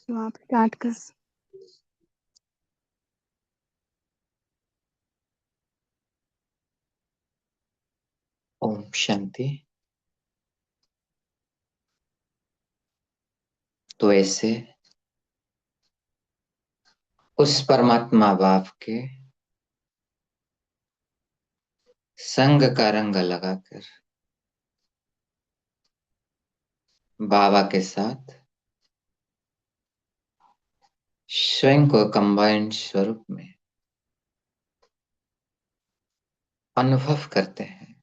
तो आप स्टार्ट कर। ओम शांति। तो ऐसे उस परमात्मा बाप के संग का रंग लगाकर बाबा के साथ स्वयं को कंबाइंड स्वरूप में अनुभव करते हैं।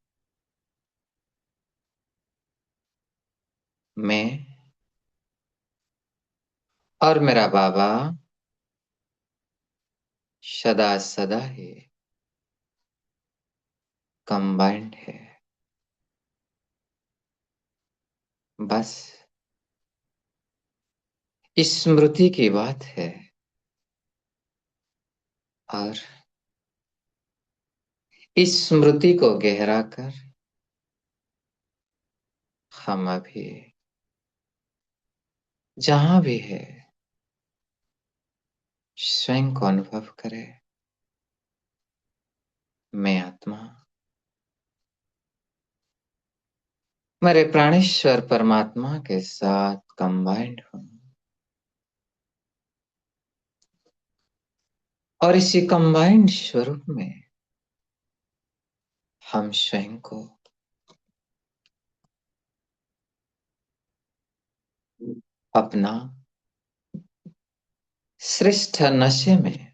मैं और मेरा बाबा सदा सदा ही कंबाइंड है। बस स्मृति की बात है और इस स्मृति को गहरा कर हम अभी जहां भी है स्वयं को अनुभव करें। मैं आत्मा मेरे प्राणेश्वर परमात्मा के साथ कंबाइंड हूं और इसी कंबाइंड स्वरूप में हम स्वयं को अपना श्रेष्ठ नशे में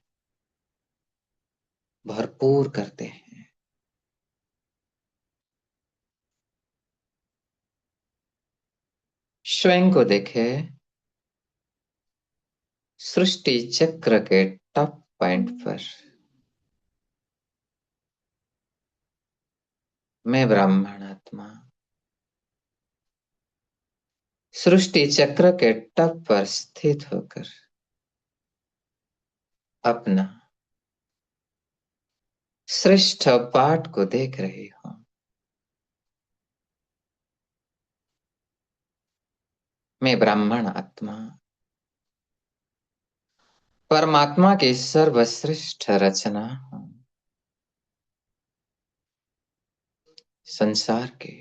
भरपूर करते हैं। स्वयं को देखे सृष्टि चक्र के टॉप पॉइंट पर। मैं ब्राह्मण आत्मा सृष्टि चक्र के टॉप पर स्थित होकर अपना श्रेष्ठ पाठ को देख रही हूं। मैं ब्राह्मण आत्मा परमात्मा की सर्वश्रेष्ठ रचना हूं। संसार के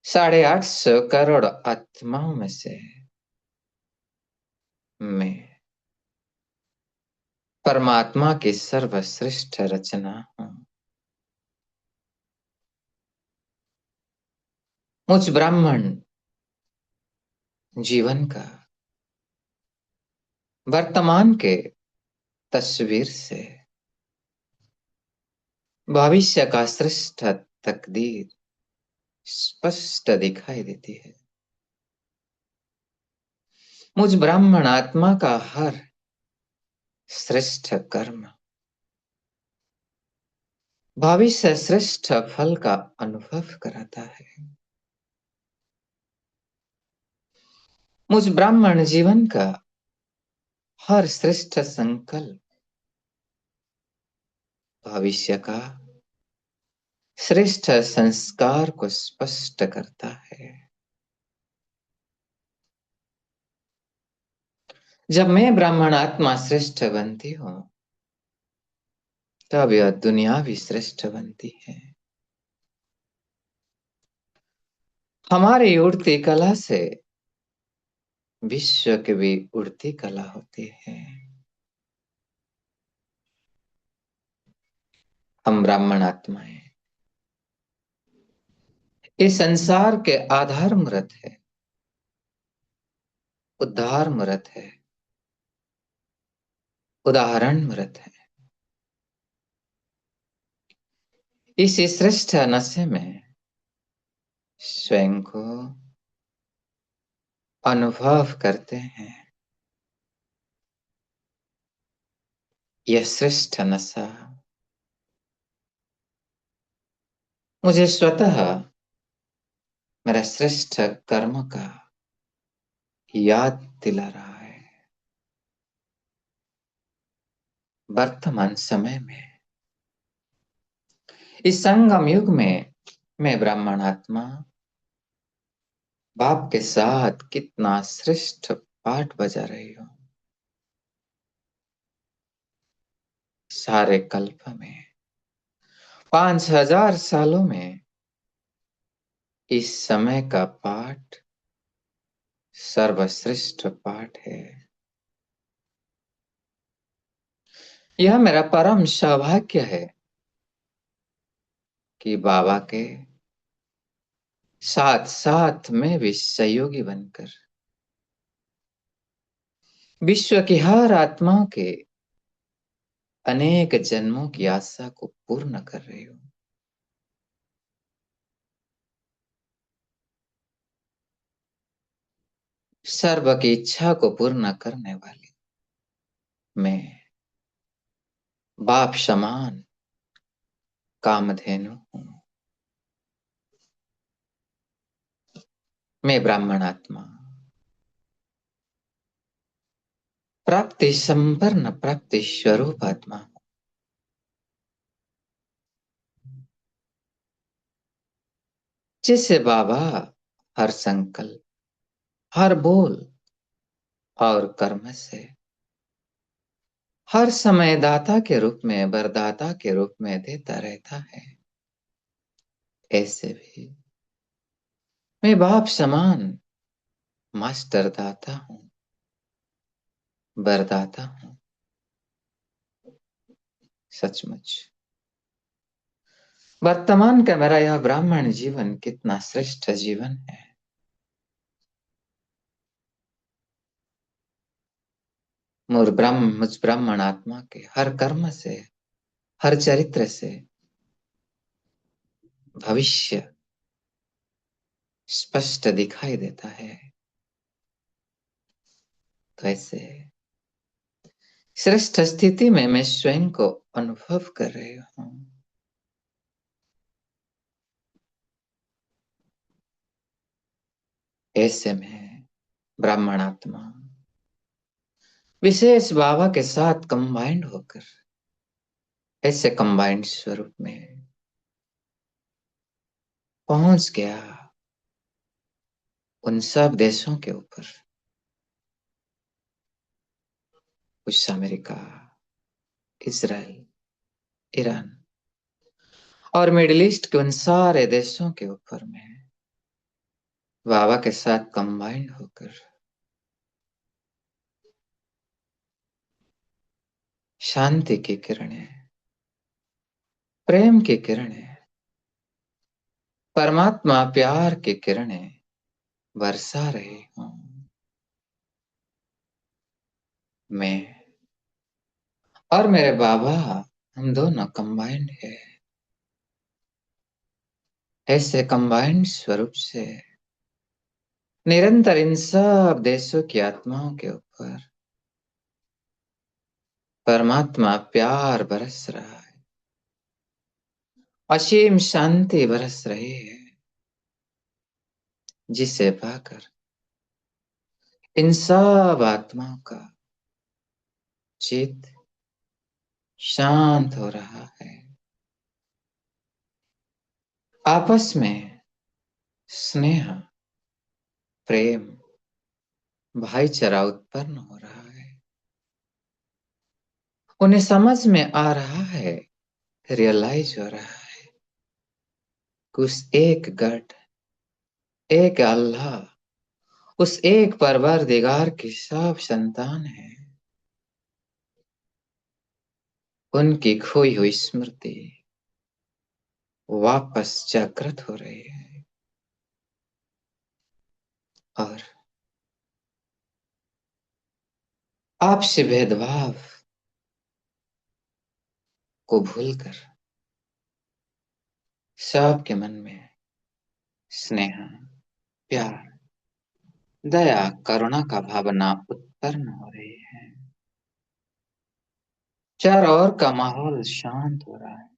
850 करोड़ आत्माओं में से मैं परमात्मा की सर्वश्रेष्ठ रचना हूं। मुझ ब्राह्मण जीवन का वर्तमान के तस्वीर से भविष्य का श्रेष्ठ तकदीर स्पष्ट दिखाई देती है। मुझ ब्राह्मण आत्मा का हर श्रेष्ठ कर्म भविष्य श्रेष्ठ फल का अनुभव कराता है। मुझ ब्राह्मण जीवन का हर श्रेष्ठ संकल्प भविष्य का श्रेष्ठ संस्कार को स्पष्ट करता है। जब मैं ब्राह्मण आत्मा श्रेष्ठ बनती हूं तब यह दुनिया भी श्रेष्ठ बनती है। हमारी उड़ती कला से विश्व की भी उड़ती कला होती है। हम ब्राह्मण आत्माएं इस संसार के आधार मूर्त है, उद्धार मूर्त है, उदाहरण मूर्त है। इस श्रेष्ठ नशे में स्वयं को अनुभव करते हैं। यह श्रेष्ठ नशा मुझे स्वतः मेरा श्रेष्ठ कर्म का याद दिला रहा है। वर्तमान समय में इस संगम युग में मैं ब्राह्मण आत्मा बाप के साथ कितना श्रेष्ठ पाठ बजा रही हो, सारे कल्प में, 5000 सालों में इस समय का पाठ सर्वश्रेष्ठ पाठ है। यह मेरा परम सौभाग्य है कि बाबा के साथ साथ में भी सहयोगी बनकर विश्व की हर आत्माओं के अनेक जन्मों की आशा को पूर्ण कर रही हूं। सर्व की इच्छा को पूर्ण करने वाली मैं बाप समान कामधेनु हूं। मैं ब्राह्मण आत्मा, प्राप्ति संपन्न प्राप्ति स्वरूप आत्मा हूं। जिससे बाबा हर संकल्प, हर बोल और कर्म से हर समय दाता के रूप में, वरदाता के रूप में देता रहता है। ऐसे भी मैं बाप समान मास्टर दाता हूं, वरदाता हूं। सचमुच वर्तमान का मेरा यह ब्राह्मण जीवन कितना श्रेष्ठ जीवन है। मुझ ब्राह्मण आत्मा के हर कर्म से, हर चरित्र से भविष्य स्पष्ट दिखाई देता है। तो ऐसे श्रेष्ठ स्थिति में मैं स्वयं को अनुभव कर रही हूं। ऐसे में ब्राह्मण आत्मा विशेष बाबा के साथ कंबाइंड होकर ऐसे कंबाइंड स्वरूप में पहुंच गया उन सब देशों के ऊपर, उस अमेरिका, इजराइल, ईरान और मिडिल ईस्ट के उन सारे देशों के ऊपर में बाबा के साथ कंबाइंड होकर शांति की किरणें, प्रेम की किरणें, परमात्मा प्यार की किरणें बरसा रही हूं। मैं और मेरे बाबा, हम दोनों कंबाइंड है। ऐसे कंबाइंड स्वरूप से निरंतर इन सब देशों की आत्माओं के ऊपर परमात्मा प्यार बरस रहा है, असीम शांति बरस रही है, जिसे पाकर इन सब आत्माओं का चित्त शांत हो रहा है। आपस में स्नेह, प्रेम, भाईचारा उत्पन्न हो रहा है। उन्हें समझ में आ रहा है, रियलाइज हो रहा है कि उस एक गॉड, एक अल्लाह, उस एक परवरदिगार की सब संतान है। उनकी खोई हुई स्मृति वापस जागृत हो रही है और आपसे भेदभाव को भूलकर सबके मन में स्नेह, प्यार, दया, करुणा का भावना उत्पन्न हो रही है। चारों ओर का माहौल शांत हो रहा है।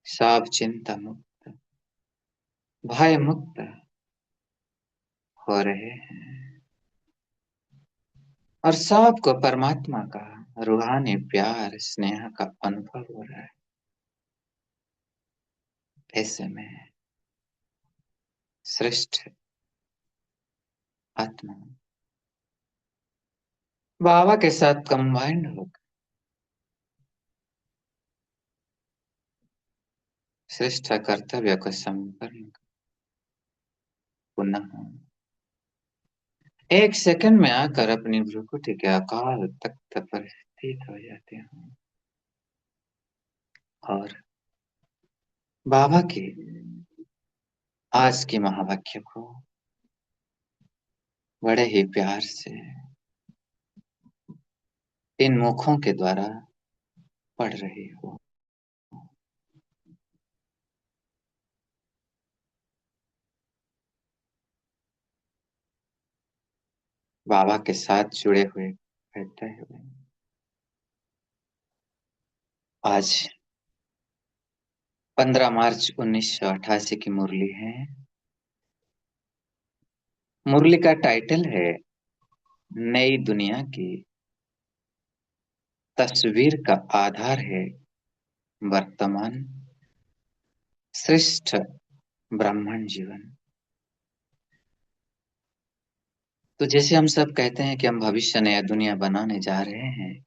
सब चिंता मुक्त, भय मुक्त हो रहे हैं और सबको परमात्मा का रूहानी प्यार, स्नेह का अनुभव हो रहा है। ऐसे में श्रेष्ठ आत्मा बाबा के साथ कंबाइंड हो श्रेष्ठ कर्तव्य को संपन्न पुनः एक सेकंड में आकर अपनी भ्रुकुटी के अकाल तख्त पर स्थित हो जाते हैं और बाबा के आज के महावाक्य को बड़े ही प्यार से इन मुखों के द्वारा पढ़ रही हो। बाबा के साथ जुड़े हुए बैठे हुए आज 15 मार्च 1988 की मुरली है। मुरली का टाइटल है नई दुनिया की तस्वीर का आधार है वर्तमान श्रेष्ठ ब्राह्मण जीवन। तो जैसे हम सब कहते हैं कि हम भविष्य नया दुनिया बनाने जा रहे हैं,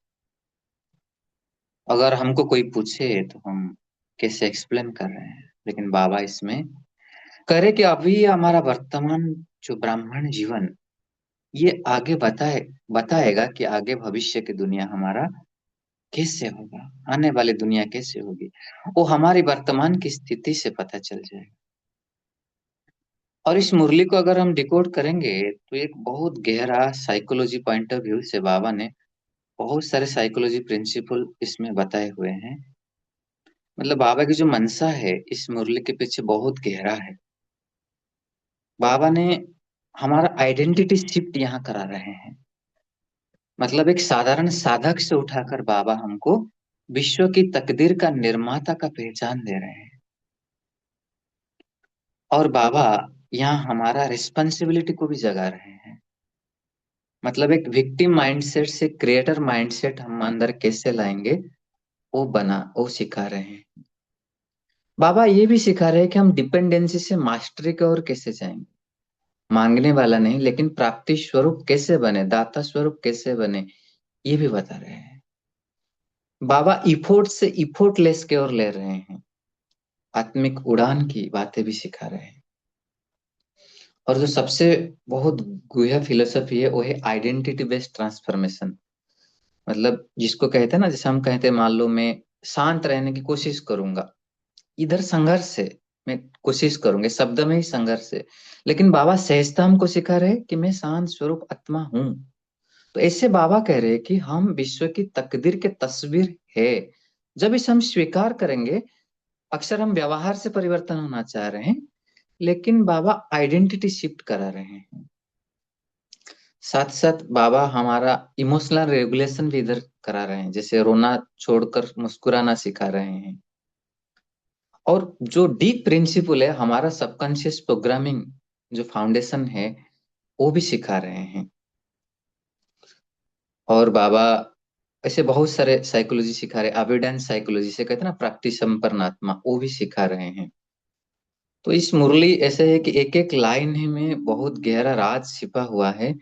अगर हमको कोई पूछे तो हम कैसे एक्सप्लेन कर रहे हैं, लेकिन बाबा इसमें करे कि अभी हमारा वर्तमान जो ब्राह्मण जीवन ये आगे बताएगा कि आगे भविष्य की दुनिया हमारा कैसे होगा, आने वाली दुनिया कैसे होगी, वो हमारी वर्तमान की स्थिति से पता चल जाएगा। और इस मुरली को अगर हम डिकोड करेंगे तो एक बहुत गहरा साइकोलॉजी पॉइंट ऑफ व्यू से बाबा ने बहुत सारे साइकोलॉजी प्रिंसिपल इसमें बताए हुए हैं। मतलब बाबा की जो मनसा है इस मुरली के पीछे बहुत गहरा है। बाबा ने हमारा आइडेंटिटी शिफ्ट यहाँ करा रहे हैं। मतलब एक साधारण साधक से उठाकर बाबा हमको विश्व की तकदीर का निर्माता का पहचान दे रहे हैं। और बाबा यहाँ हमारा रिस्पॉन्सिबिलिटी को भी जगा रहे हैं। मतलब एक विक्टिम माइंडसेट से क्रिएटर माइंडसेट हम अंदर कैसे लाएंगे वो सिखा रहे हैं। बाबा ये भी सिखा रहे हैं कि हम डिपेंडेंसी से मास्टरी की ओर कैसे जाएंगे। मांगने वाला नहीं, लेकिन प्राप्ति स्वरूप कैसे बने, दाता स्वरूप कैसे बने, ये भी बता रहे हैं। बाबा इफोर्ट से इफोर्टलेस की ओर ले रहे हैं। आत्मिक उड़ान की बातें भी सिखा रहे हैं। और जो सबसे बहुत गुह्य फिलोसफी है वो है आइडेंटिटी बेस्ड ट्रांसफॉर्मेशन। मतलब जिसको कहते हैं ना, जैसे हम कहते हैं मान लो मैं शांत रहने की कोशिश करूंगा, इधर संघर्ष है, मैं कोशिश करूंगा, शब्द में ही संघर्ष है, लेकिन बाबा सहजता हमको सिखा रहे हैं कि मैं शांत स्वरूप आत्मा हूँ। तो ऐसे बाबा कह रहे हैं कि हम विश्व की तकदीर के तस्वीर है। जब इसे हम स्वीकार करेंगे, अक्सर हम व्यवहार से परिवर्तन होना चाह रहे हैं, लेकिन बाबा आइडेंटिटी शिफ्ट करा रहे हैं। साथ साथ बाबा हमारा इमोशनल रेगुलेशन भी इधर करा रहे हैं, जैसे रोना छोड़कर मुस्कुराना सिखा रहे हैं। और जो डीप प्रिंसिपल है हमारा सबकॉन्शियस प्रोग्रामिंग, जो फाउंडेशन है वो भी सिखा रहे हैं। और बाबा ऐसे बहुत सारे साइकोलॉजी सिखा रहे हैं। अविडेंस साइकोलॉजी से कहते हैं ना, प्राप्ति संपन्नात्मा, वो भी सिखा रहे हैं। तो इस मुरली ऐसे है कि एक एक लाइन में बहुत गहरा राज छिपा हुआ है।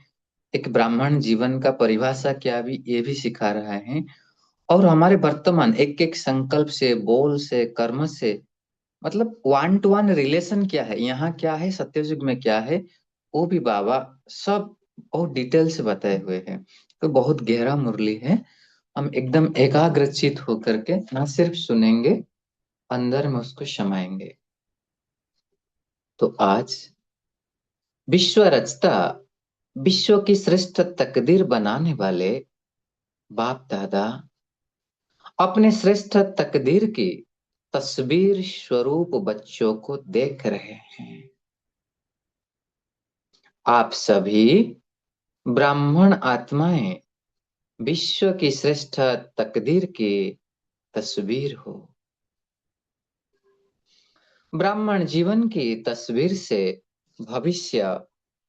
एक ब्राह्मण जीवन का परिभाषा क्या भी ये भी सिखा रहा है। और हमारे वर्तमान एक एक संकल्प से, बोल से, कर्म से, मतलब वन टू वन रिलेशन क्या है, यहाँ क्या है, सत्ययुग में क्या है, वो भी बाबा सब बहुत डिटेल से बताए हुए हैं। तो बहुत गहरा मुरली है। हम एकदम एकाग्रचित होकर के ना सिर्फ सुनेंगे, अंदर में उसको समाएंगे। तो आज विश्व रचता, विश्व की श्रेष्ठ तकदीर बनाने वाले बाप दादा अपने श्रेष्ठ तकदीर की तस्वीर स्वरूप बच्चों को देख रहे हैं। आप सभी ब्राह्मण आत्माएं विश्व की श्रेष्ठ तकदीर की तस्वीर हो। ब्राह्मण जीवन की तस्वीर से भविष्य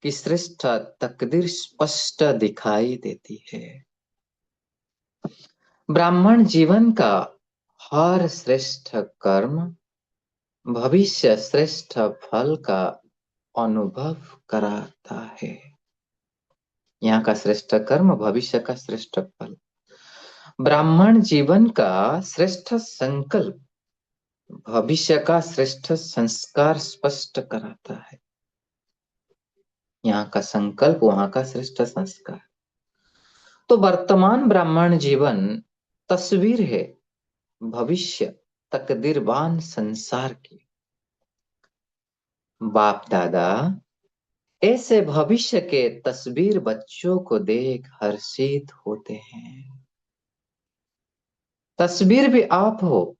की श्रेष्ठ तकदीर स्पष्ट दिखाई देती है। ब्राह्मण जीवन का हर श्रेष्ठ कर्म भविष्य श्रेष्ठ फल का अनुभव कराता है। यहाँ का श्रेष्ठ कर्म, भविष्य का श्रेष्ठ फल। ब्राह्मण जीवन का श्रेष्ठ संकल्प भविष्य का श्रेष्ठ संस्कार स्पष्ट कराता है। यहाँ का संकल्प, वहां का श्रेष्ठ संस्कार। तो वर्तमान ब्राह्मण जीवन तस्वीर है भविष्य तकदीरवान संसार की। बाप दादा ऐसे भविष्य के तस्वीर बच्चों को देख हर्षित होते हैं। तस्वीर भी आप हो,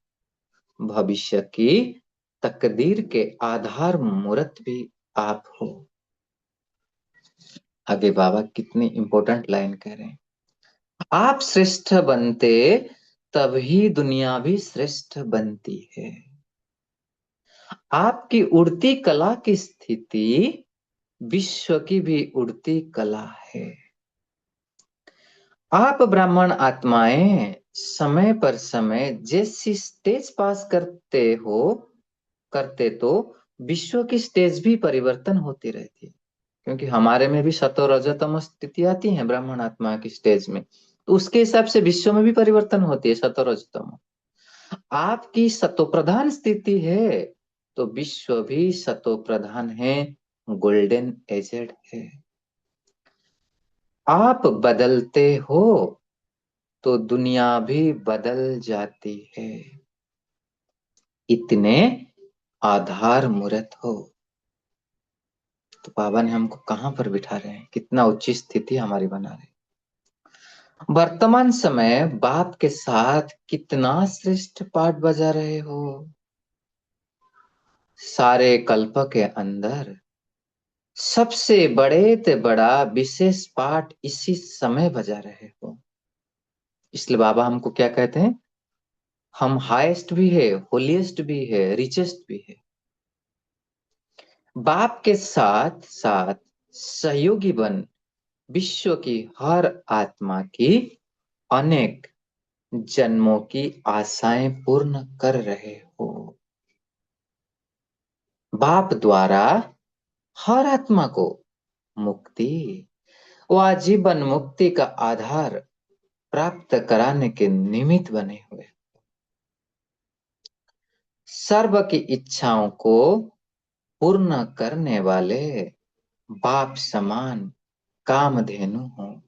भविष्य की तकदीर के आधार मूर्त भी आप हो। आगे बाबा कितनी इंपॉर्टेंट लाइन कह रहे हैं। आप श्रेष्ठ बनते तभी दुनिया भी श्रेष्ठ बनती है। आपकी उड़ती कला की स्थिति विश्व की भी उड़ती कला है। आप ब्राह्मण आत्माएं समय पर समय जैसी स्टेज पास करते तो विश्व की स्टेज भी परिवर्तन होती रहती है। क्योंकि हमारे में भी सतो रजतम स्थिति आती है ब्राह्मण आत्मा की स्टेज में, तो उसके हिसाब से विश्व में भी परिवर्तन होती है सतो रजतम। आपकी सतो प्रधान स्थिति है तो विश्व भी सतो प्रधान है, गोल्डन एजेड है। आप बदलते हो तो दुनिया भी बदल जाती है। इतने आधार मूर्त हो। तो बाबा ने हमको कहां पर बिठा रहे हैं, कितना उच्च स्थिति हमारी बना रहे हैं। वर्तमान समय बाप के साथ कितना श्रेष्ठ पाठ बजा रहे हो। सारे कल्प के अंदर सबसे बड़े ते बड़ा विशेष पाठ इसी समय बजा रहे हो। इसलिए बाबा हमको क्या कहते हैं, हम हाईएस्ट भी है, होलीएस्ट भी है, रिचेस्ट भी है। बाप के साथ साथ सहयोगी बन विश्व की हर आत्मा की अनेक जन्मों की आशाएं पूर्ण कर रहे हो। बाप द्वारा हर आत्मा को मुक्ति व आजीवन मुक्ति का आधार प्राप्त कराने के निमित्त बने हुए सर्व की इच्छाओं को पूर्ण करने वाले बाप समान कामधेनु हो,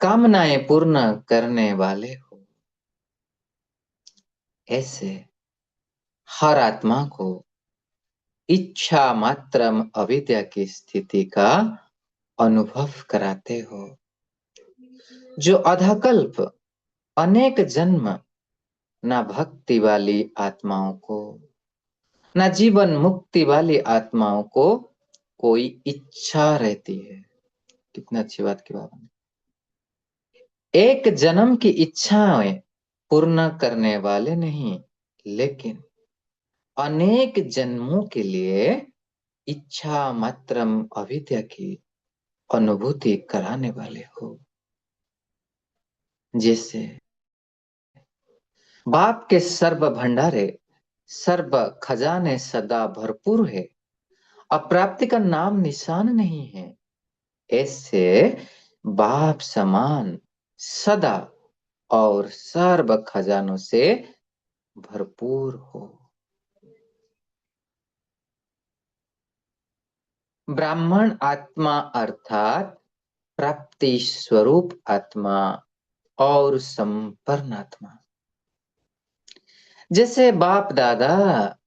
कामनाएं पूर्ण करने वाले हो। ऐसे हर आत्मा को इच्छा मात्र अविद्या की स्थिति का अनुभव कराते हो। जो अधकल्प अनेक जन्म ना भक्ति वाली आत्माओं को, ना जीवन मुक्ति वाली आत्माओं को कोई इच्छा रहती है। कितना अच्छी बात की बात है। एक जन्म की इच्छाएं पूर्ण करने वाले नहीं, लेकिन अनेक जन्मों के लिए इच्छा मात्रम अविद्या की अनुभूति कराने वाले हो। जैसे बाप के सर्व भंडारे सर्व खजाने सदा भरपूर है, अप्राप्ति का नाम निशान नहीं है। ऐसे बाप समान सदा और सर्व खजानों से भरपूर हो। ब्राह्मण आत्मा अर्थात प्राप्ति स्वरूप आत्मा और संपन्न आत्मा। जैसे बाप दादा,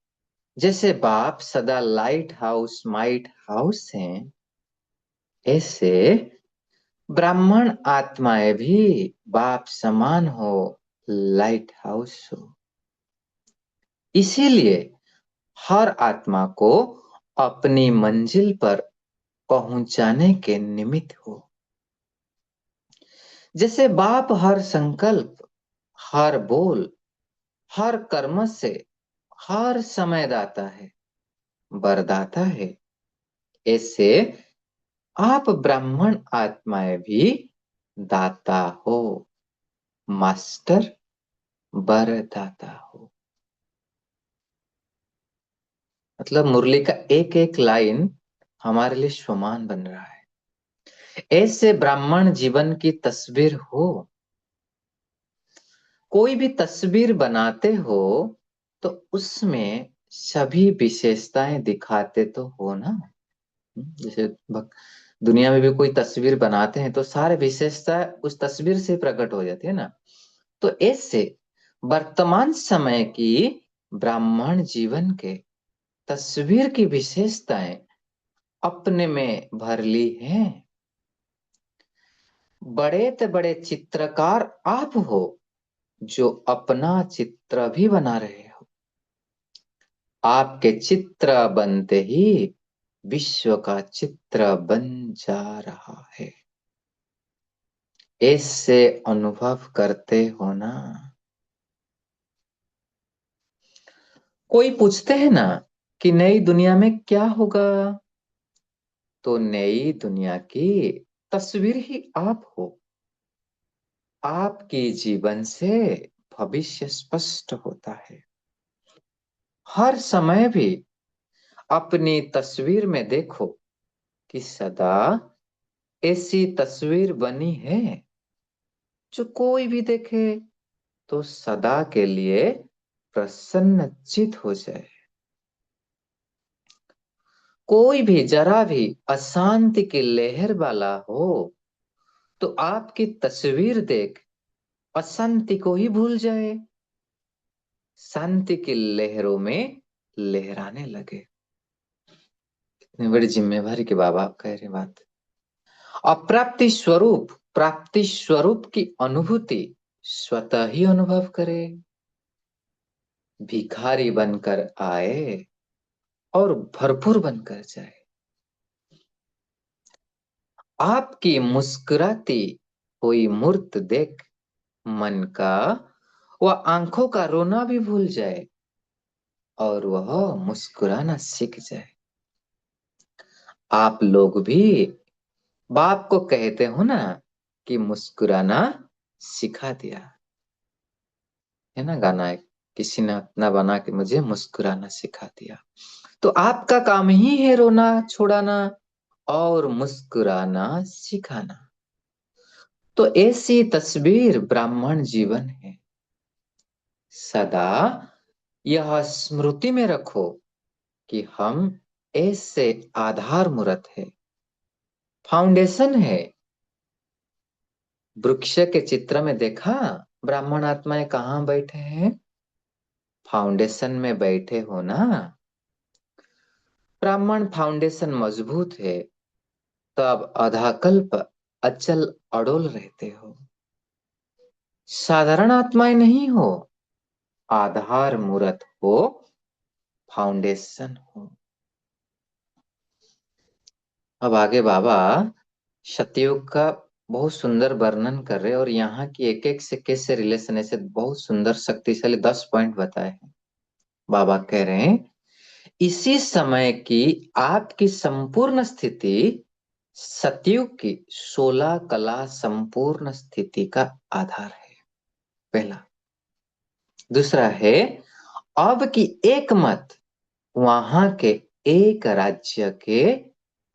जैसे बाप सदा लाइट हाउस माइट हाउस हैं, ऐसे ब्राह्मण आत्माएं भी बाप समान हो, लाइट हाउस हो। इसीलिए हर आत्मा को अपनी मंजिल पर पहुंचाने के निमित्त हो। जैसे बाप हर संकल्प, हर बोल, हर कर्म से हर समय दाता है, वरदाता है। ऐसे आप ब्राह्मण आत्माएं भी दाता हो, मास्टर वरदाता हो। मतलब मुरली का एक एक लाइन हमारे लिए स्वमान बन रहा है। ऐसे ब्राह्मण जीवन की तस्वीर हो। कोई भी तस्वीर बनाते हो तो उसमें सभी विशेषताएं दिखाते तो हो ना। जैसे दुनिया में भी कोई तस्वीर बनाते हैं तो सारे विशेषता उस तस्वीर से प्रकट हो जाती है ना। तो ऐसे वर्तमान समय की ब्राह्मण जीवन के तस्वीर की विशेषताएं अपने में भर ली हैं। बड़े ते बड़े चित्रकार आप हो जो अपना चित्र भी बना रहे हो। आपके चित्र बनते ही विश्व का चित्र बन जा रहा है। ऐसे अनुभव करते हो ना। कोई पूछते हैं ना कि नई दुनिया में क्या होगा, तो नई दुनिया की तस्वीर ही आप हो। आपके जीवन से भविष्य स्पष्ट होता है। हर समय भी अपनी तस्वीर में देखो कि सदा ऐसी तस्वीर बनी है जो कोई भी देखे तो सदा के लिए प्रसन्नचित हो जाए। कोई भी जरा भी अशांति की लहर वाला हो तो आपकी तस्वीर देख अशांति को ही भूल जाए, शांति की लहरों में लहराने लगे। इतनी बड़ी जिम्मेवारी के बाबा आप कह रहे बात। अप्राप्ति स्वरूप प्राप्ति स्वरूप की अनुभूति स्वतः ही अनुभव करे। भिखारी बनकर आए और भरपूर बनकर जाए। आपकी मुस्कुराती हुई मूर्त देख मन का वह आंखों का रोना भी भूल जाए और वह मुस्कुराना सीख जाए। आप लोग भी बाप को कहते हो ना कि मुस्कुराना सिखा दिया है ना। गाना है, किसी ने अपना बना के मुझे मुस्कुराना सिखा दिया। तो आपका काम ही है रोना छुड़ाना और मुस्कुराना सिखाना। तो ऐसी तस्वीर ब्राह्मण जीवन है। सदा यह स्मृति में रखो कि हम ऐसे आधार मूर्त है, फाउंडेशन है। वृक्ष के चित्र में देखा ब्राह्मण आत्माएं कहाँ बैठे हैं? फाउंडेशन में बैठे हो ना। ब्राह्मण फाउंडेशन मजबूत है तब अधाकल्प अचल अडोल रहते हो। साधारण आत्माएं नहीं हो, आधार मूर्त हो, फाउंडेशन हो। अब आगे बाबा सतयुग का बहुत सुंदर वर्णन कर रहे हैं और यहाँ की एक एक से कैसे रिलेशन है से बहुत सुंदर शक्तिशाली 10 पॉइंट बताए हैं। बाबा कह रहे हैं इसी समय की आपकी संपूर्ण स्थिति सतयुग की 16 कला संपूर्ण स्थिति का आधार है। पहला। दूसरा है अब की एक मत वहां के एक राज्य के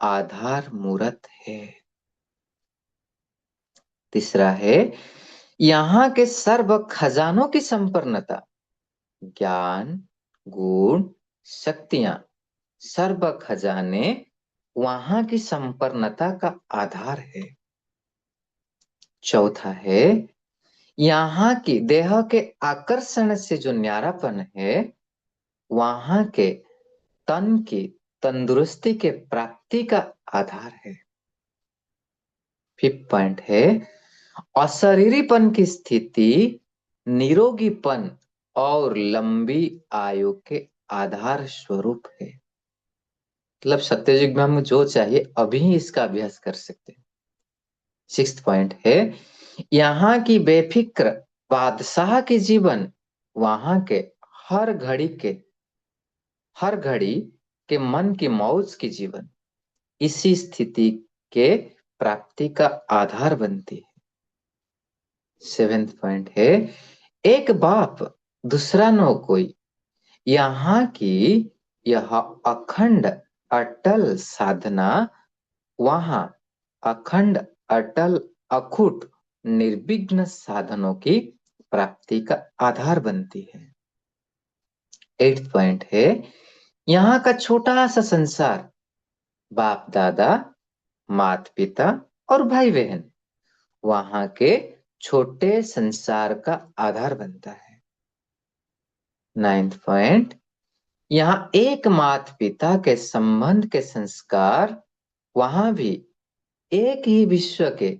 आधार मूर्त है। तीसरा है यहाँ के सर्व खजानों की संपन्नता, ज्ञान, गुण, शक्तियां, सर्व खजाने वहां की संपन्नता का आधार है। चौथा है यहाँ की देह के आकर्षण से जो न्यारापन है वहां के तन की तंदुरुस्ती के प्राप्ति का आधार है। फिफ्थ पॉइंट है अशरीरीपन की स्थिति निरोगीपन और लंबी आयु के आधार स्वरूप है। मतलब सत्ययुग में हमें जो चाहिए अभी ही इसका अभ्यास कर सकते हैं। सिक्स्थ पॉइंट है यहाँ की बेफिक्र बादशाह के जीवन वहां के हर घड़ी के हर घड़ी के मन की मौज की जीवन इसी स्थिति के प्राप्ति का आधार बनती है। सेवेंथ पॉइंट है एक बाप दूसरा नो कोई यहाँ की यह अखंड अटल साधना वहां अखंड, अटल, अखुट, निर्विघ्न साधनों की प्राप्ति का आधार बनती है। 8th पॉइंट है, यहाँ का छोटा सा संसार, बाप दादा, माता पिता और भाई बहन, वहां के छोटे संसार का आधार बनता है। 9th पॉइंट, यहाँ एक माता पिता के संबंध के संस्कार, वहां भी एक ही विश्व के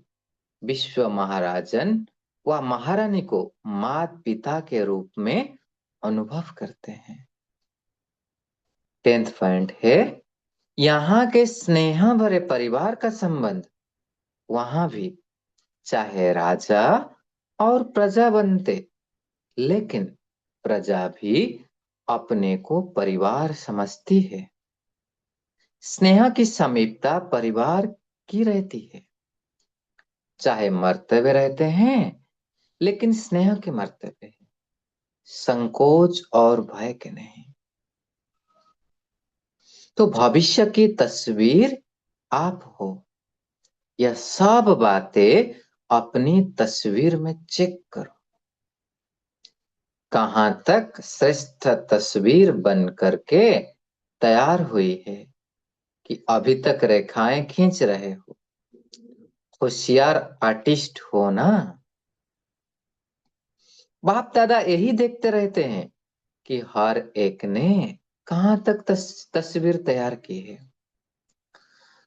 विश्व महाराजन व महारानी को माता पिता के रूप में अनुभव करते हैं। 10th पॉइंट है, यहाँ के स्नेह भरे परिवार का संबंध, वहां भी चाहे राजा और प्रजा बनते, लेकिन प्रजा भी अपने को परिवार समझती है। स्नेह की समीपता परिवार की रहती है। चाहे मरते हुए रहते हैं, लेकिन स्नेह के मरते हुए हैं, संकोच और भय के नहीं। तो भविष्य की तस्वीर आप हो। यह सब बातें अपनी तस्वीर में चेक करो, कहां तक श्रेष्ठ तस्वीर बन करके तैयार हुई है, कि अभी तक रेखाएं खींच रहे हो। होशियार आर्टिस्ट हो ना। बाप दादा यही देखते रहते हैं कि हर एक ने कहां तक तस्वीर तैयार की है।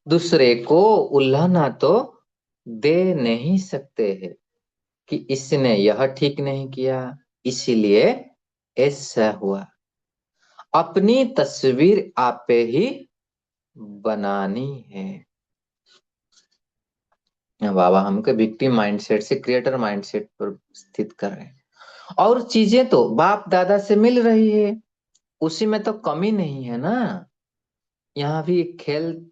दूसरे को उल्लाना तो दे नहीं सकते हैं कि इसने यह ठीक नहीं किया, इसीलिए ऐसा हुआ। अपनी तस्वीर आपे ही बनानी है। बाबा हमको विक्टिम माइंडसेट से क्रिएटर माइंडसेट पर स्थित कर रहे हैं। और चीजें तो बाप दादा से मिल रही है, उसी में तो कमी नहीं है ना। यहाँ भी एक खेल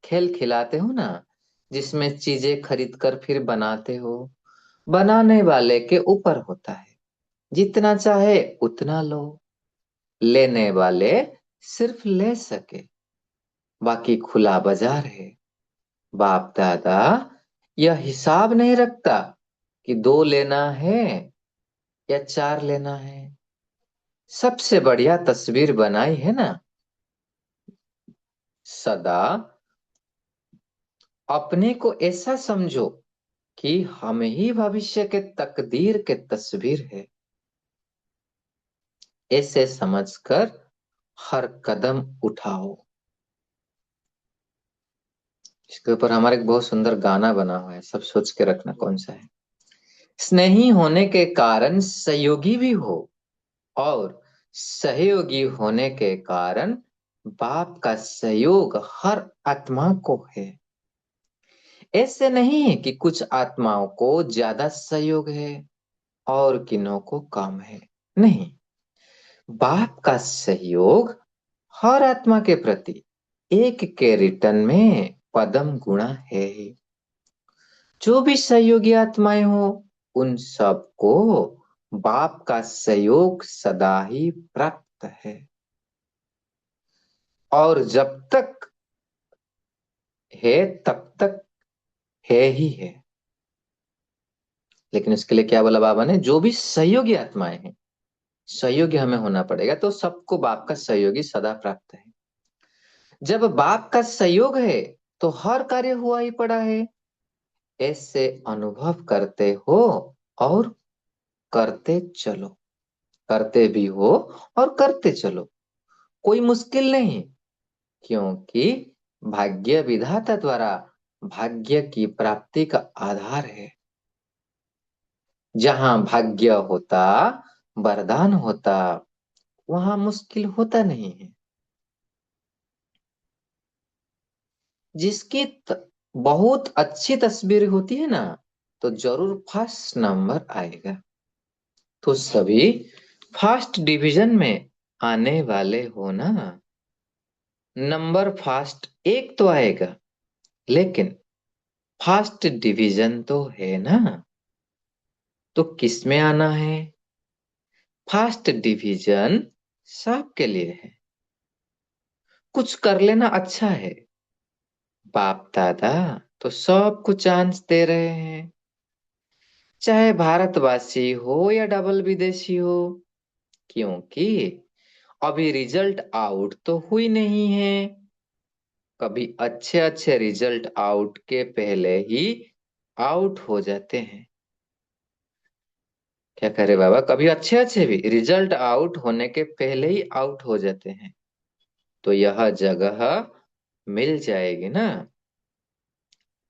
खेल खिलाते हो ना, जिसमें चीजें खरीद कर फिर बनाते हो, बनाने वाले के ऊपर होता है। जितना चाहे उतना लो, लेने वाले सिर्फ ले सके, बाकी खुला बाजार है। बाप दादा यह हिसाब नहीं रखता कि 2 लेना है या 4 लेना है। सबसे बढ़िया तस्वीर बनाई है ना, सदा अपने को ऐसा समझो कि हम ही भविष्य के तकदीर के तस्वीर है। ऐसे समझकर हर कदम उठाओ। इसके ऊपर हमारा एक बहुत सुंदर गाना बना हुआ है, सब सोच के रखना कौन सा है। स्नेही होने के कारण सहयोगी भी हो, और सहयोगी होने के कारण बाप का सहयोग हर आत्मा को है। ऐसे नहीं है कि कुछ आत्माओं को ज्यादा सहयोग है और किन्हों को कम है। नहीं, बाप का सहयोग हर आत्मा के प्रति एक के रिटर्न में पदम गुणा है ही। जो भी सहयोगी आत्माएं हो, उन सबको बाप का सहयोग सदा ही प्राप्त है। और जब तक है तब तक है ही है। लेकिन इसके लिए क्या बोला बाबा ने, जो भी सहयोगी आत्माएं हैं, सहयोगी हमें होना पड़ेगा, तो सबको बाप का सहयोगी सदा प्राप्त है। जब बाप का सहयोग है तो हर कार्य हुआ ही पड़ा है, ऐसे अनुभव करते हो और करते चलो। करते भी हो और करते चलो, कोई मुश्किल नहीं। क्योंकि भाग्य विधाता द्वारा भाग्य की प्राप्ति का आधार है। जहां भाग्य होता, वरदान होता, वहां मुश्किल होता नहीं है। जिसकी बहुत अच्छी तस्वीर होती है ना, तो जरूर फर्स्ट नंबर आएगा। तो सभी फर्स्ट डिवीजन में आने वाले हो ना। नंबर फर्स्ट एक तो आएगा, लेकिन फर्स्ट डिवीजन तो है ना। तो किस में आना है? फर्स्ट डिवीजन सबके लिए है। कुछ कर लेना अच्छा है। बाप दादा तो सबको चांस दे रहे हैं, चाहे भारतवासी हो या डबल विदेशी हो, क्योंकि अभी रिजल्ट आउट तो हुई नहीं है। कभी अच्छे अच्छे रिजल्ट आउट के पहले ही आउट हो जाते हैं। क्या करे बाबा, कभी अच्छे अच्छे भी रिजल्ट आउट होने के पहले ही आउट हो जाते हैं। तो यह जगह मिल जाएगी ना।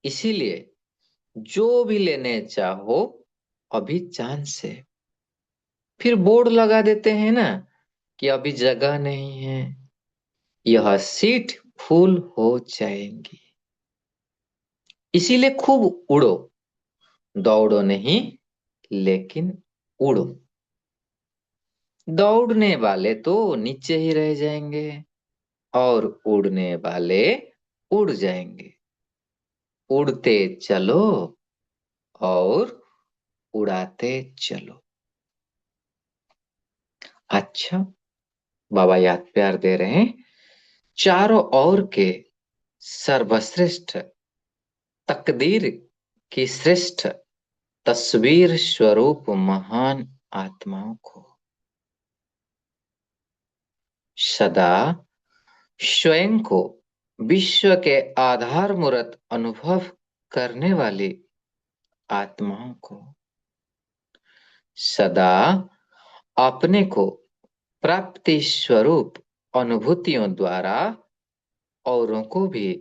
इसीलिए जो भी लेने चाहो अभी चांस है। फिर बोर्ड लगा देते हैं ना कि अभी जगह नहीं है, यह सीट फुल हो जाएंगी। इसीलिए खूब उड़ो, दौड़ो नहीं, लेकिन उड़ो। दौड़ने वाले तो नीचे ही रह जाएंगे और उड़ने वाले उड़ जाएंगे। उड़ते चलो और उड़ाते चलो। अच्छा, बाबा याद प्यार दे रहे हैं। चारों ओर के सर्वश्रेष्ठ तकदीर की श्रेष्ठ तस्वीर स्वरूप महान आत्माओं को सदा स्वयं को विश्व के आधार मूर्त अनुभव करने वाली आत्माओं को सदा अपने को प्राप्ति स्वरूप अनुभूतियों द्वारा औरों को भी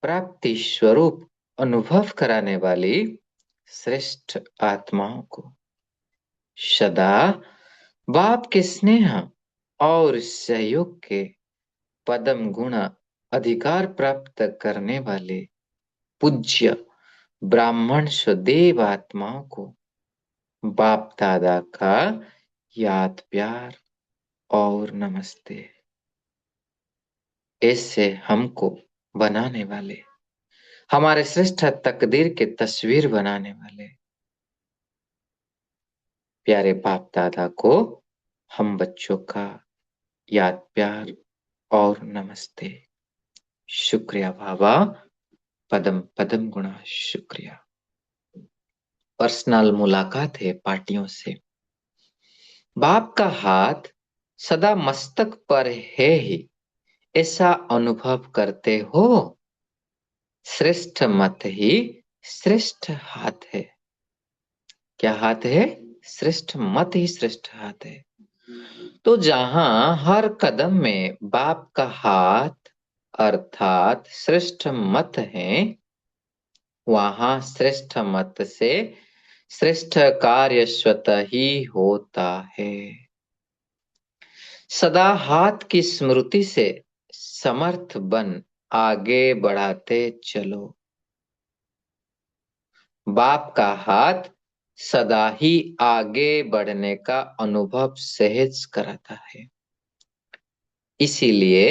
प्राप्ति स्वरूप अनुभव कराने वाली श्रेष्ठ आत्माओं को सदा बाप के स्नेह और सहयोग के पदम गुण अधिकार प्राप्त करने वाले पूज्य ब्राह्मण सदैव आत्माओं को बाप दादा का याद प्यार और नमस्ते। ऐसे हमको बनाने वाले, हमारे श्रेष्ठ तकदीर के तस्वीर बनाने वाले प्यारे बाप दादा को हम बच्चों का याद प्यार और नमस्ते। शुक्रिया बाबा, पदम पदम गुणा शुक्रिया। पर्सनल मुलाकात है पार्टियों से। बाप का हाथ सदा मस्तक पर है ही, ऐसा अनुभव करते हो। श्रेष्ठ मत ही श्रेष्ठ हाथ है। क्या हाथ है? श्रेष्ठ मत ही श्रेष्ठ हाथ है। तो जहां हर कदम में बाप का हाथ अर्थात श्रेष्ठ मत है, वहां श्रेष्ठ मत से श्रेष्ठ कार्य स्वतः ही होता है। सदा हाथ की स्मृति से समर्थ बन आगे बढ़ाते चलो। बाप का हाथ सदा ही आगे बढ़ने का अनुभव सहज कराता है। इसीलिए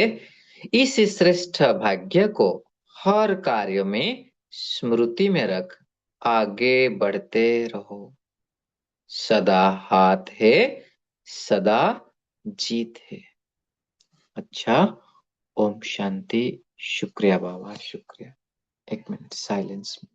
इस श्रेष्ठ भाग्य को हर कार्य में स्मृति में रख आगे बढ़ते रहो। सदा हाथ है, सदा जीत है। अच्छा, ओम शांति। शुक्रिया बाबा, शुक्रिया। एक मिनट साइलेंस में।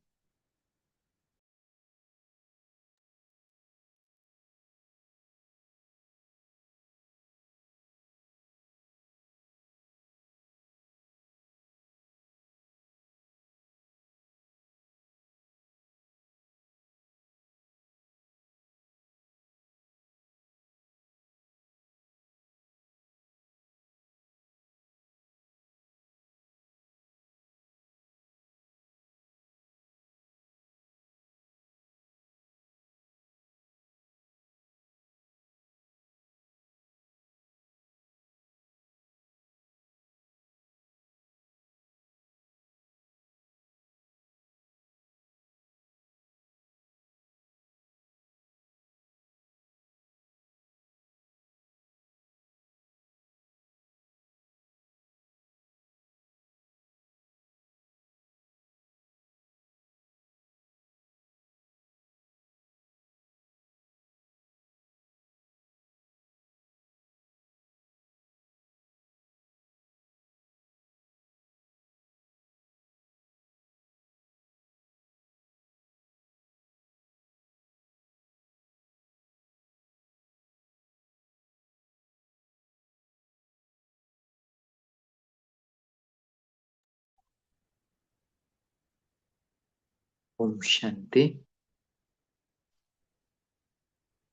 ओम शांति।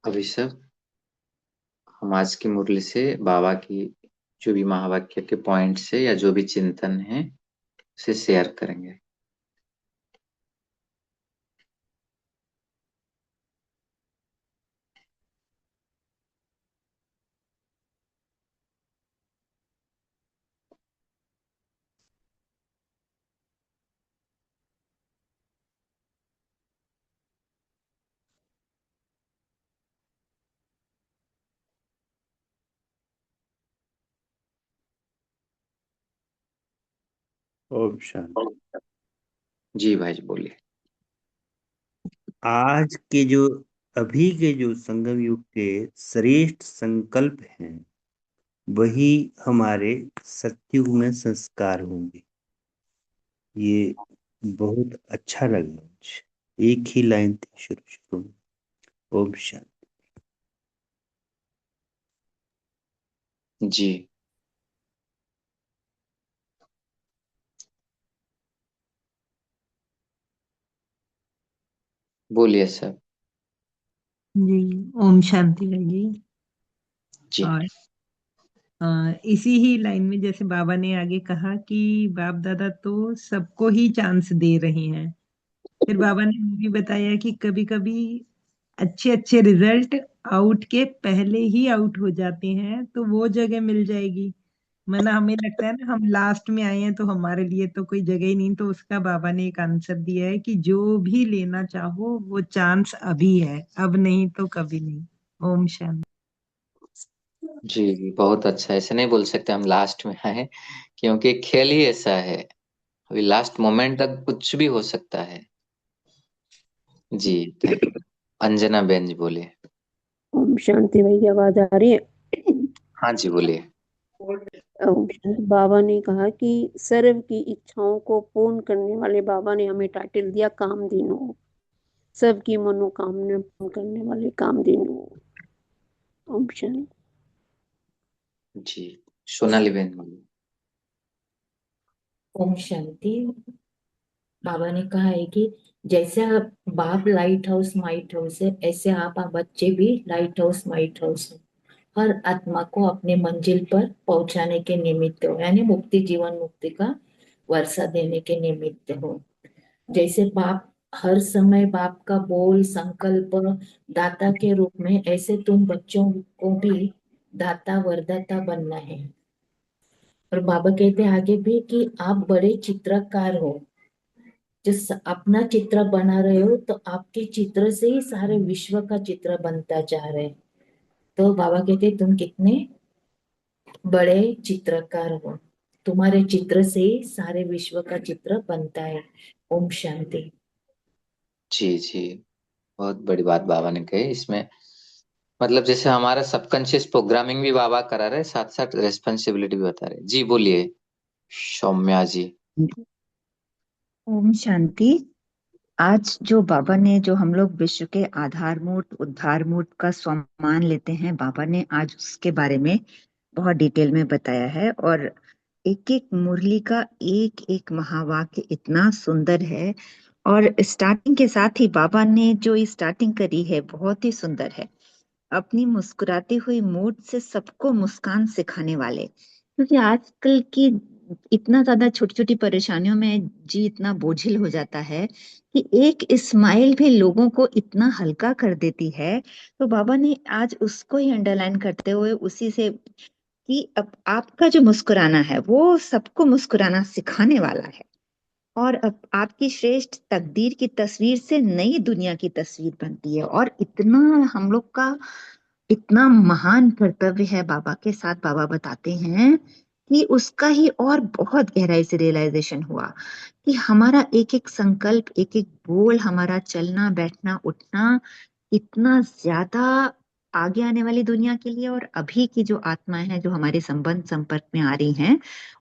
अभी सब हम आज की मुरली से बाबा की जो भी महावाक्य के पॉइंट्स है या जो भी चिंतन है उसे शेयर करेंगे। ओम शांति। जी भाई जी बोलिए। आज के जो अभी के जो संगम युग के श्रेष्ठ संकल्प हैं वही हमारे सत्युग में संस्कार होंगे। ये बहुत अच्छा लगा मुझे। एक ही लाइन थी शुरू शुरू में। ओम शांति। जी बोलिए सर। जी। ओम शांति लगी। जी और इसी ही लाइन में जैसे बाबा ने आगे कहा कि बाप दादा तो सबको ही चांस दे रहे हैं। फिर बाबा ने ये भी बताया कि कभी कभी अच्छे अच्छे रिजल्ट आउट के पहले ही आउट हो जाते हैं, तो वो जगह मिल जाएगी। वरना हमें लगता है ना हम लास्ट में आए हैं तो हमारे लिए तो कोई जगह ही नहीं। तो उसका बाबा ने एक आंसर दिया है कि जो भी लेना चाहो वो चांस अभी है, अब नहीं तो कभी नहीं। ओम शांति। जी बहुत अच्छा। ऐसे नहीं बोल सकते हम लास्ट में आए, क्योंकि खेल ही ऐसा है। अभी लास्ट मोमेंट तक कुछ भी हो सकता है। जी थैंक यू। अंजना बेन जी बोलिए। ओम शांति भैया, आवाज आ रही है? हाँ जी बोलिए। ओम शांति। बाबा ने कहा कि सर्व की इच्छाओं को पूर्ण करने वाले बाबा ने हमें टाइटल दिया कामधेनु। सबकी मनोकामना पूर्ण करने वाले कामधेनु। ओम शांति। जी सोनाली बेन बोलिए। ओम शांति। बाबा ने कहा है कि जैसे आप बाप लाइट हाउस माइट हाउस है, ऐसे आप बच्चे भी लाइट हाउस माइट हाउस हो। हर आत्मा को अपने मंजिल पर पहुंचाने के निमित्त हो, यानी मुक्ति जीवन मुक्ति का वर्षा देने के निमित्त हो। जैसे बाप हर समय बाप का बोल संकल्प दाता के रूप में, ऐसे तुम बच्चों को भी दाता वरदाता बनना है। और बाबा कहते हैं आगे भी कि आप बड़े चित्रकार हो। जिस अपना चित्र बना रहे हो तो आपके चित्र से ही सारे विश्व का चित्र बनता जा रहे हैं। तो बाबा कहते हैं तुम कितने बड़े चित्रकार हो, तुम्हारे चित्र से ही सारे विश्व का चित्र बनता है। ओम शांति। जी जी बहुत बड़ी बात बाबा ने कही इसमें। मतलब जैसे हमारा सबकॉन्शियस प्रोग्रामिंग भी बाबा करा रहे, साथ साथ रेस्पॉन्सिबिलिटी भी बता रहे। जी बोलिए सौम्या जी। ओम शांति। आज जो बाबा ने, जो हम लोग विश्व के आधार मूर्त उद्धार मूर्त का सम्मान लेते हैं, बाबा ने आज उसके बारे में बहुत डिटेल में बताया है। और एक एक मुरली का एक एक महावाक्य इतना सुंदर है। और स्टार्टिंग के साथ ही बाबा ने जो स्टार्टिंग करी है बहुत ही सुंदर है। अपनी मुस्कुराती हुई मूड से सबको मुस्कान सिखाने वाले। क्योंकि आजकल की इतना ज्यादा छोटी छोटी परेशानियों में जी इतना बोझिल हो जाता है कि एक स्माइल भी लोगों को इतना हल्का कर देती है। तो बाबा ने आज उसको ही अंडरलाइन करते हुए उसी से कि अब आपका जो मुस्कुराना है वो सबको मुस्कुराना सिखाने वाला है। और अब आपकी श्रेष्ठ तकदीर की तस्वीर से नई दुनिया की तस्वीर बनती है। और इतना हम लोग का इतना महान कर्तव्य है बाबा के साथ। बाबा बताते हैं कि उसका ही और बहुत गहराई से रियलाइजेशन हुआ कि हमारा एक एक संकल्प, एक एक बोल, हमारा चलना बैठना उठना इतना ज्यादा आगे आने वाली दुनिया के लिए और अभी की जो आत्माएं हैं जो हमारे संबंध संपर्क में आ रही हैं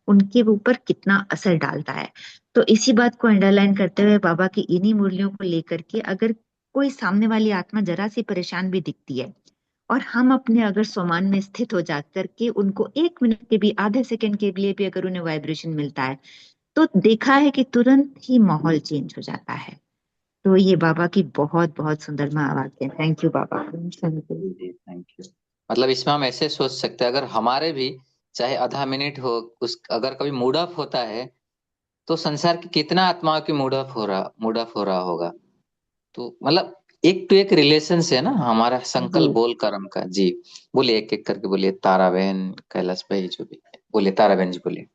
उनके ऊपर कितना असर डालता है। तो इसी बात को अंडरलाइन करते हुए बाबा की इन्हीं मूल्यों को लेकर के, अगर कोई सामने वाली आत्मा जरा सी परेशान भी दिखती है और हम अपने अगर सोमान में स्थित हो जाकर के उनको 1 मिनट के भी, आधे सेकंड के लिए भी अगर उन्हें वाइब्रेशन मिलता है तो देखा है कि तुरंत ही माहौल चेंज हो जाता है। तो ये बाबा की बहुत बहुत सुंदर महावाक्य है। थैंक यू बाबा। जी थैंक यू। मतलब इसमें हम ऐसे सोच सकते हैं, अगर हमारे भी चाहे आधा मिनट हो, उस अगर कभी मूड ऑफ होता है तो संसार की कितना आत्माओं की मूड ऑफ हो रहा होगा। तो मतलब एक टू एक रिलेशन से है ना हमारा जी संकल्प बोल कर्म का। जी बोलिए, एक एक करके बोलिए। तारा बहन, कैलाश भाई, जो भी है। बोलिए तारा बहन जी, बोलिए।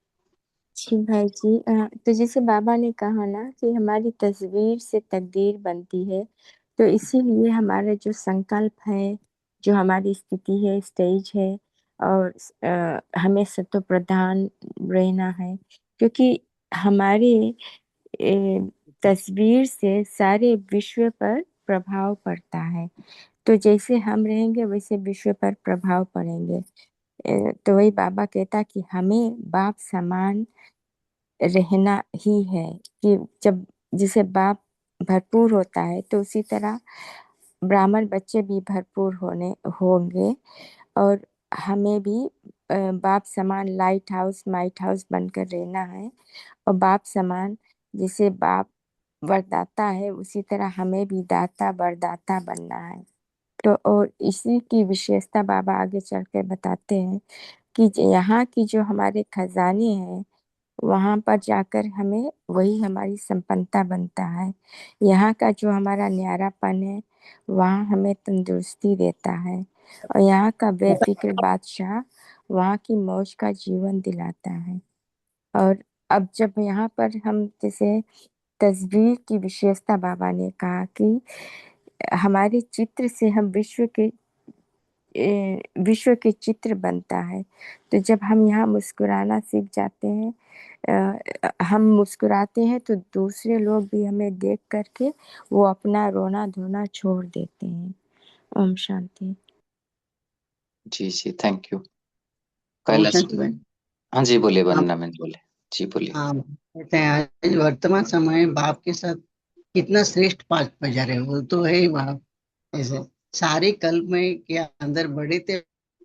जी भाई जी, तो जैसे बाबा ने कहा ना कि हमारी तस्वीर से तकदीर बनती है, तो इसीलिए हमारा जो संकल्प है, जो हमारी स्थिति है, स्टेज है, और हमें सतो प्रधान रहना है, क्योंकि हमारे तस्वीर से सारे विश्व पर प्रभाव पड़ता है। तो जैसे हम रहेंगे वैसे विश्व पर प्रभाव पड़ेंगे। तो वही बाबा कहता कि हमें बाप समान रहना ही है, कि जब जैसे बाप भरपूर होता है तो उसी तरह ब्राह्मण बच्चे भी भरपूर होने होंगे, और हमें भी बाप समान लाइट हाउस माइट हाउस बनकर रहना है। और बाप समान जैसे बाप वरदाता है, उसी तरह हमें भी दाता वरदाता बनना है। तो और इसी की विशेषता बाबा आगे चल के बताते हैं कि यहाँ की जो हमारे खजाने हैं, वहां पर जाकर हमें वही हमारी संपन्नता बनता है। यहाँ का जो हमारा न्यारापन है, वहाँ हमें तंदुरुस्ती देता है। और यहाँ का बेफिक्र बादशाह वहाँ की मौज का जीवन दिलाता है। और अब जब यहाँ पर हम जैसे तस्वीर की विशेषता बाबा ने कहा कि हमारे चित्र से हम विश्व के चित्र बनता है। तो जब हम यहाँ मुस्कुराना सीख जाते हैं, हम मुस्कुराते हैं, तो दूसरे लोग भी हमें देख करके वो अपना रोना धोना छोड़ देते हैं। ओम शांति। जी जी थैंक यू। ओम कैलाश शांति भाई। भाई। हाँ जी बोलिए, आप वंदना मैम बोले। जी बोलिए। हाँ कहते हैं आज वर्तमान समय में बाप के साथ कितना श्रेष्ठ पाठ बजा रहे हैं, वो तो है ही बाप। ऐसे सारे कल्प में के अंदर बड़े से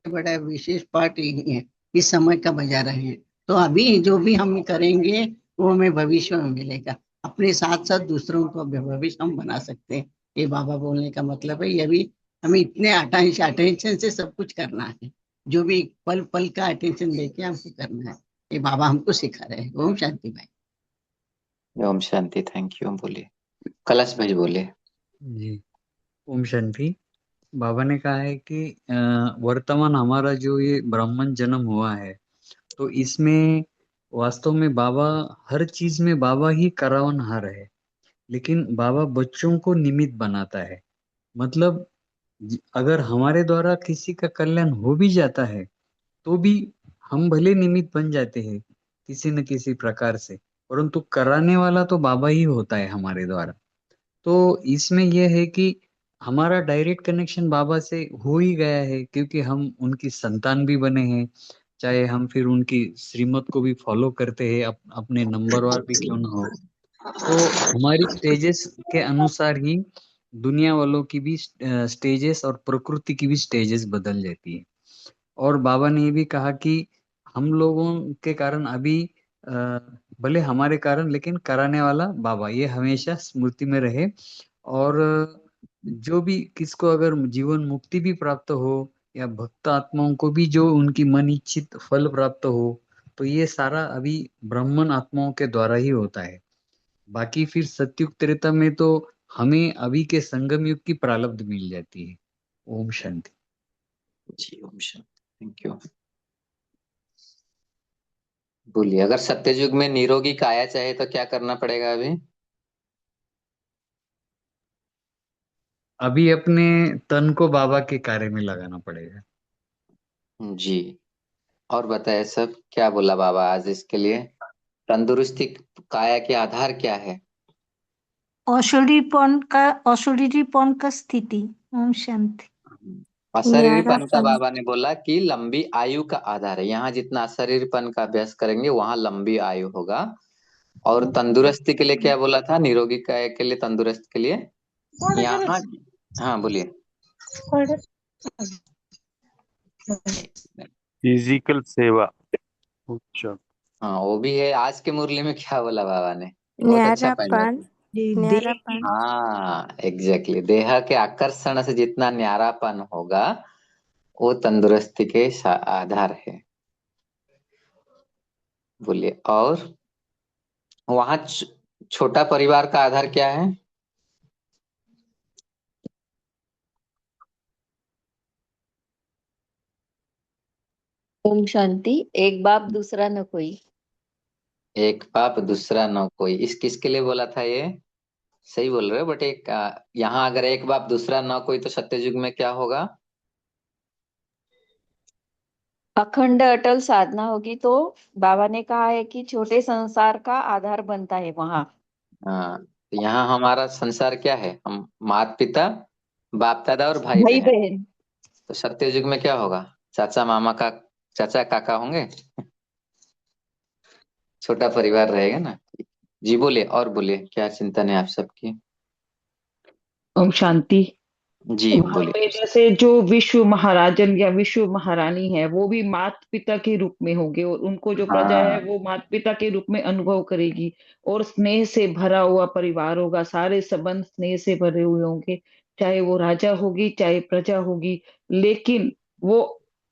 बड़ा विशेष पाठ यही है, इस समय का बजा रहे हैं। तो अभी जो भी हम करेंगे वो हमें भविष्य में मिलेगा। अपने साथ साथ दूसरों को भी भविष्य हम बना सकते हैं। ये बाबा बोलने का मतलब है। ये भी हमें इतने अटेंशन से सब कुछ करना है, जो भी पल पल का अटेंशन लेके हमको करना है। ये बाबा हमको सिखा रहे हैं। ओम शांति भाई। Om Shanti thank you. बोलिए कैलाश भाई, बोलिए। जी ओम शांति। बाबा ने कहा है कि वर्तमान हमारा जो ये ब्राह्मण जन्म हुआ है, तो इसमें वास्तव में बाबा हर चीज में बाबा ही करावनहार है, लेकिन बाबा बच्चों को निमित्त बनाता है। मतलब अगर हमारे द्वारा किसी का कल्याण हो भी जाता है तो भी हम भले निमित्त बन जाते हैं किसी न किसी प्रकार से, परंतु कराने वाला तो बाबा ही होता है हमारे द्वारा। तो इसमें यह है कि हमारा डायरेक्ट कनेक्शन बाबा से हो ही गया है, क्योंकि हम उनकी संतान भी बने हैं। चाहे हम फिर उनकी श्रीमत को भी फॉलो करते हैं, अपने नंबरवार भी क्यों ना हो। तो हमारी स्टेजेस के अनुसार ही दुनिया वालों की भी स्टेजेस और प्रकृति की भी स्टेजेस बदल जाती है। और बाबा ने ये भी कहा कि हम लोगों के कारण अभी भले हमारे कारण, लेकिन कराने वाला बाबा, ये हमेशा स्मृति में रहे। और जो भी किसको अगर जीवन मुक्ति भी प्राप्त हो, या भक्त आत्माओं को भी जो उनकी मन इच्छित फल प्राप्त हो, तो ये सारा अभी ब्राह्मण आत्माओं के द्वारा ही होता है। बाकी फिर सत्युग त्रेता में तो हमें अभी के संगम युग की प्रारब्ध मिल जाती है। ओम शांति। जी ओम शांति थैंक यू। बोलिए, अगर सत्ययुग में निरोगी काया चाहे तो क्या करना पड़ेगा अभी? अभी अपने तन को बाबा के कार्य में लगाना पड़ेगा। जी। और बताए सब, क्या बोला बाबा आज इसके लिए? तंदुरुस्ती काया के आधार क्या है? अशरीरीपन का स्थिति। ओम शांति। अशरीरपन का न्यारापन। बाबा ने बोला कि लंबी आयु का आधार है। यहाँ जितना अशरीरपन का अभ्यास करेंगे वहां लंबी आयु होगा। और तंदुरुस्ती के लिए क्या बोला था? निरोगी काया के लिए, तंदुरुस्त के लिए यहाँ। हाँ बोलिए। फिजिकल सेवा। अच्छा। हाँ वो भी है। आज के मुरली में क्या बोला बाबा ने? बहुत अच्छा पॉइंट न्यारापन। बताया। ये देह की न्यारापन। हाँ एग्जैक्टली, देह के आकर्षण से जितना न्यारापन होगा वो तंदुरुस्ती के आधार है। बोलिए। और वहां छोटा परिवार का आधार क्या है? ओम शांति। एक बाप दूसरा न कोई। एक बाप दूसरा न कोई, इस किसके लिए बोला था ये? सही बोल रहे हो, बट एक यहाँ अगर एक बाप दूसरा न कोई तो सत्ययुग में क्या होगा? अखंड अटल साधना होगी। तो बाबा ने कहा है कि छोटे संसार का आधार बनता है वहां। हाँ, तो यहाँ हमारा संसार क्या है? हम माता पिता, बाप दादा और भाई भाई बहन। बहन। तो सत्ययुग में क्या होगा? चाचा मामा का, चाचा काका होंगे। छोटा परिवार रहेगा ना। जी बोलिए, और बोलिए, क्या चिंतन है आप सबकी? ओम शांति। जी वहां बोलिए। पे जैसे जो विश्व महाराजन या विश्व महारानी है वो भी माता पिता के रूप में होंगे, और उनको जो प्रजा है हाँ। वो माता पिता के रूप में अनुभव करेगी। और स्नेह से भरा हुआ परिवार होगा, सारे संबंध स्नेह से भरे हुए होंगे। चाहे वो राजा होगी चाहे प्रजा होगी, लेकिन वो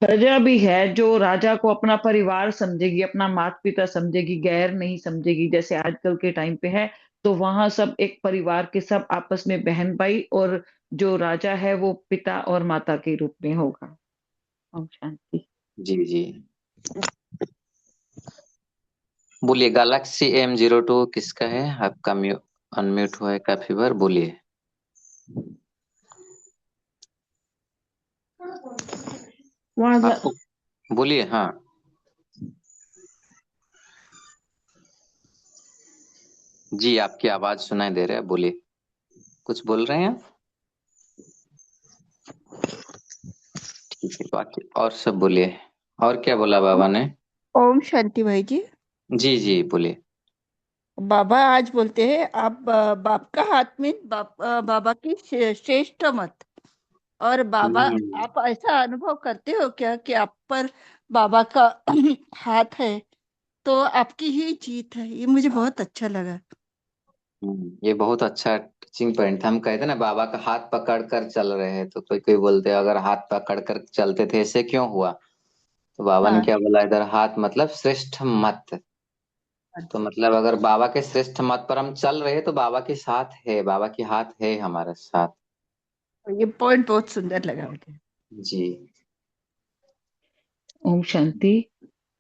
प्रजा भी है जो राजा को अपना परिवार समझेगी, अपना माता पिता समझेगी, गैर नहीं समझेगी जैसे आजकल के टाइम पे है। तो वहां सब एक परिवार के सब आपस में बहन भाई, और जो राजा है वो पिता और माता के रूप में होगा। ओम शांति। जी जी बोलिए। गैलेक्सी M02 किसका है? आपका अनम्यूट हुआ है काफी बार, बोलिए। आपको बोलिए। हाँ जी, आपकी आवाज सुनाई दे रहा है, बोलिए। कुछ बोल रहे हैं आप? ठीक है, बाकी और सब बोलिए। और क्या बोला बाबा ने? ओम शांति भाई जी। जी जी बोलिए। बाबा आज बोलते हैं आप बाप का हाथ में बाबा की श्रेष्ठ मत। और बाबा, हम्म, आप ऐसा अनुभव करते हो क्या कि आप पर बाबा का हाथ है तो आपकी ही जीत है? ये मुझे बहुत अच्छा लगा। ये बहुत अच्छा टीचिंग पॉइंट था। हम कहते ना बाबा का हाथ पकड़ कर चल रहे हैं, तो कोई कोई बोलते हैं अगर हाथ पकड़ कर चलते थे ऐसे क्यों हुआ? तो बाबा ने हाँ। क्या बोला इधर? हाथ मतलब श्रेष्ठ मत। तो मतलब अगर बाबा के श्रेष्ठ मत पर हम चल रहे हैं तो बाबा के साथ है, बाबा की हाथ है हमारे साथ। ये पॉइंट बहुत सुंदर लगा मुझे। जी ओम शांति।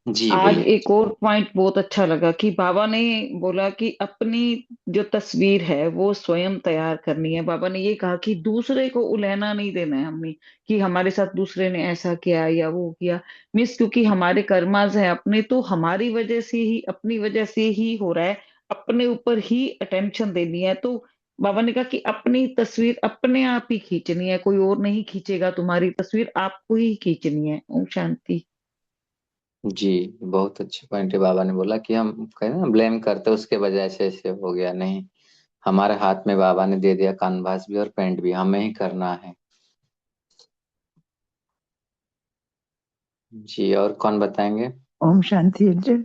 जी आज बोलिए। एक और पॉइंट बहुत अच्छा लगा कि बाबा ने बोला कि अपनी जो तस्वीर है वो स्वयं तैयार करनी है। बाबा ने ये कहा कि दूसरे को उलहना नहीं देना है हमें, कि हमारे साथ दूसरे ने ऐसा किया या वो किया। मीन्स क्योंकि हमारे कर्माज है अपने, तो हमारी वजह से ही, अपनी वजह से ही हो रहा है। अपने ऊपर ही अटेंशन देनी है। तो बाबा ने कहा कि अपनी तस्वीर अपने आप ही खींचनी है, कोई और नहीं खींचेगा तुम्हारी तस्वीर, आपको ही खींचनी है। ओम शांति। जी बहुत अच्छे पॉइंट है। बाबा ने बोला कि हम कहते ना ब्लेम करते उसके बजाय से ऐसे हो गया, नहीं, हमारे हाथ में बाबा ने दे दिया कानवास भी और पेंट भी, हमें ही करना है। जी और कौन बताएंगे? ओम शांति अंजल।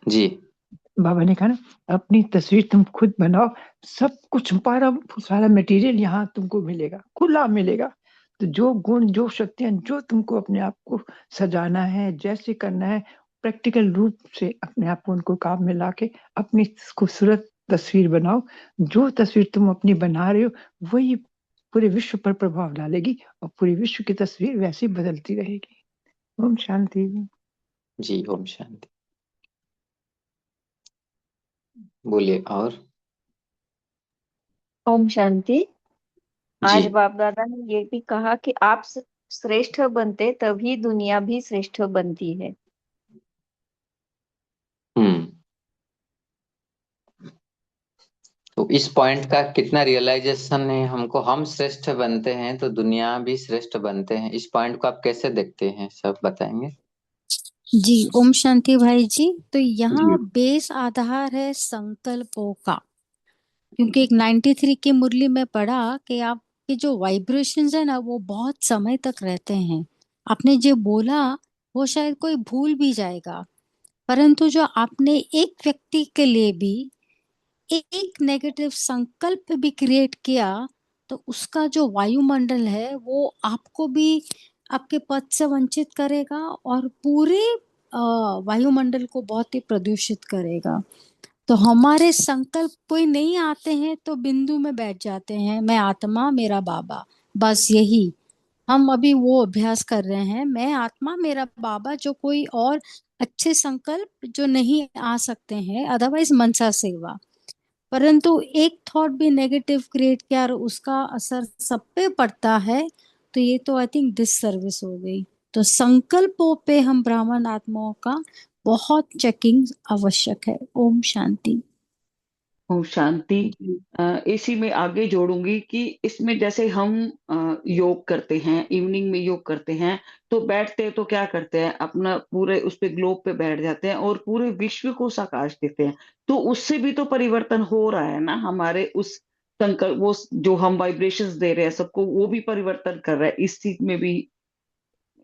जी बाबा ने कहा ना, अपनी तस्वीर तुम खुद बनाओ, सब कुछ सारा मटेरियल यहाँ तुमको मिलेगा, खुला मिलेगा। तो जो गुण जो शक्तियां जो तुमको अपने आप को सजाना है, जैसे करना है, प्रैक्टिकल रूप से अपने आप को उनको काम में लाके अपनी खूबसूरत तस्वीर बनाओ। जो तस्वीर तुम अपनी बना रहे हो वही पूरे विश्व पर प्रभाव डालेगी, और पूरे विश्व की तस्वीर वैसे ही बदलती रहेगी। ओम शांति। जी ओम शांति। बोलिए। और ओम शांति। जी आज बाप दादा ने ये भी कहा कि आप श्रेष्ठ बनते तभी दुनिया भी श्रेष्ठ बनती है। हम्म, तो इस पॉइंट का कितना रियलाइजेशन है हमको? हम श्रेष्ठ बनते हैं तो दुनिया भी श्रेष्ठ बनते हैं, इस पॉइंट को आप कैसे देखते हैं, सब बताएंगे? जी ओम शांति भाई जी। तो जी यहाँ बेस आधार है संकल्पों का, क्योंकि एक 93 की मुरली में पढ़ा कि आपके जो वाइब्रेशंस है ना वो बहुत समय तक रहते हैं। आपने जो बोला वो शायद कोई भूल भी जाएगा, परंतु जो आपने एक व्यक्ति के लिए भी एक नेगेटिव संकल्प भी क्रिएट किया तो उसका जो वायुमंडल है वो आपको भी आपके पद से वंचित करेगा और पूरे वायुमंडल को बहुत ही प्रदूषित करेगा। तो हमारे संकल्प कोई नहीं आते हैं तो बिंदु में बैठ जाते हैं, मैं आत्मा मेरा बाबा, बस यही हम अभी वो अभ्यास कर रहे हैं, मैं आत्मा मेरा बाबा। जो कोई और अच्छे संकल्प जो नहीं आ सकते हैं, अदरवाइज मनसा सेवा, परंतु एक थॉट भी नेगेटिव क्रिएट किया और उसका असर सब पे पड़ता है तो ये तो आई थिंक डिससर्विस हो गई। तो संकल्पों पे हम ब्राह्मण आत्माओं का बहुत चेकिंग आवश्यक है। ओम शांति। ओम शांति। इसी में आगे जोड़ूंगी कि इसमें जैसे हम योग करते हैं, इवनिंग में योग करते हैं, तो बैठते हैं तो क्या करते हैं, अपना पूरे उस पे ग्लोब पे बैठ जाते हैं और पूरे विश्व को साकाश देते हैं। तो उससे भी तो परिवर्तन हो रहा है ना, हमारे उस संकल्प, वो जो हम वाइब्रेशंस दे रहे हैं सबको, वो भी परिवर्तन कर रहा है। इस चीज में भी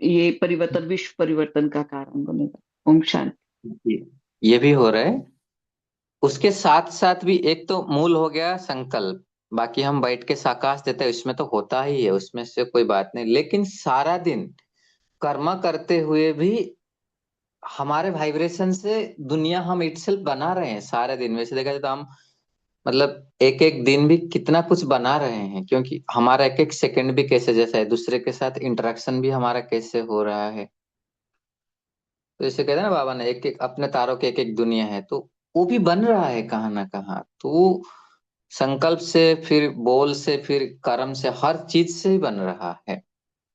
ये परिवर्तन विश्व परिवर्तन का कारण बनेगा। ओम शांति। ये भी हो रहा है। उसके साथ साथ भी एक तो मूल हो गया संकल्प, बाकी हम बैठ के साकाश देते हैं उसमें तो होता ही है, उसमें से कोई बात नहीं। लेकिन सारा दिन कर्म करते हुए भी हमारे वाइब्रेशन से दुनिया हम इटसेल्फ बना रहे हैं सारे दिन। वैसे देखा जाए तो हम मतलब एक एक दिन भी कितना कुछ बना रहे हैं, क्योंकि हमारा एक एक सेकंड भी कैसे जैसा है, दूसरे के साथ इंटरेक्शन भी हमारा कैसे हो रहा है। तो जैसे कहते हैं ना बाबा ने, एक एक अपने तारों की एक एक दुनिया है, तो वो भी बन रहा है कहाँ ना कहाँ। तो संकल्प से, फिर बोल से, फिर कर्म से, हर चीज से ही बन रहा है।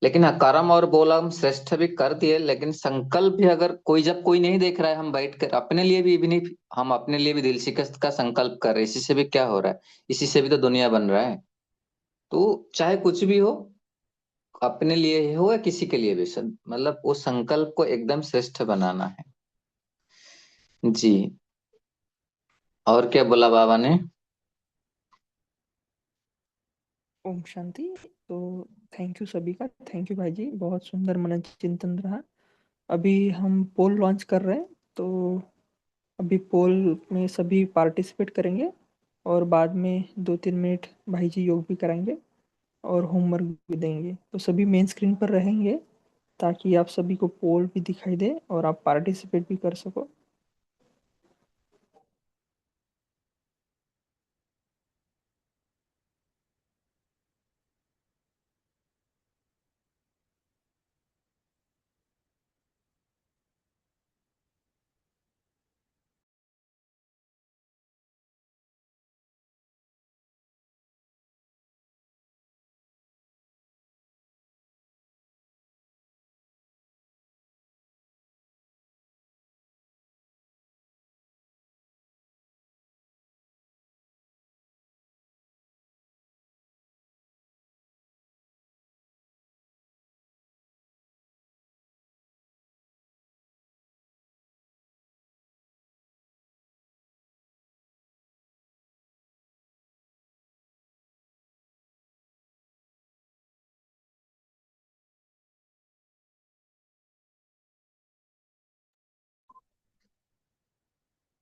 लेकिन हाँ, कर्म और बोल हम श्रेष्ठ भी कर दिए, लेकिन संकल्प भी अगर कोई, जब कोई नहीं देख रहा है, हम बैठ कर अपने लिए भी नहीं, हम अपने लिए भी दिल शिकस्त का संकल्प कर रहे हैं, इसी से भी क्या हो रहा है, इसी से भी तो दुनिया बन रहा है। तो चाहे कुछ भी हो, अपने लिए ही हो या किसी के लिए भी, मतलब वो संकल्प को एकदम श्रेष्ठ बनाना है जी। और क्या बोला बाबा ने? ओम शांति। तो थैंक यू सभी का, थैंक यू भाई जी, बहुत सुंदर मनन चिंतन रहा। अभी हम पोल लॉन्च कर रहे हैं, तो अभी पोल में सभी पार्टिसिपेट करेंगे और बाद में 2-3 मिनट भाई जी योग भी कराएंगे और होमवर्क भी देंगे। तो सभी मेन स्क्रीन पर रहेंगे ताकि आप सभी को पोल भी दिखाई दे और आप पार्टिसिपेट भी कर सको।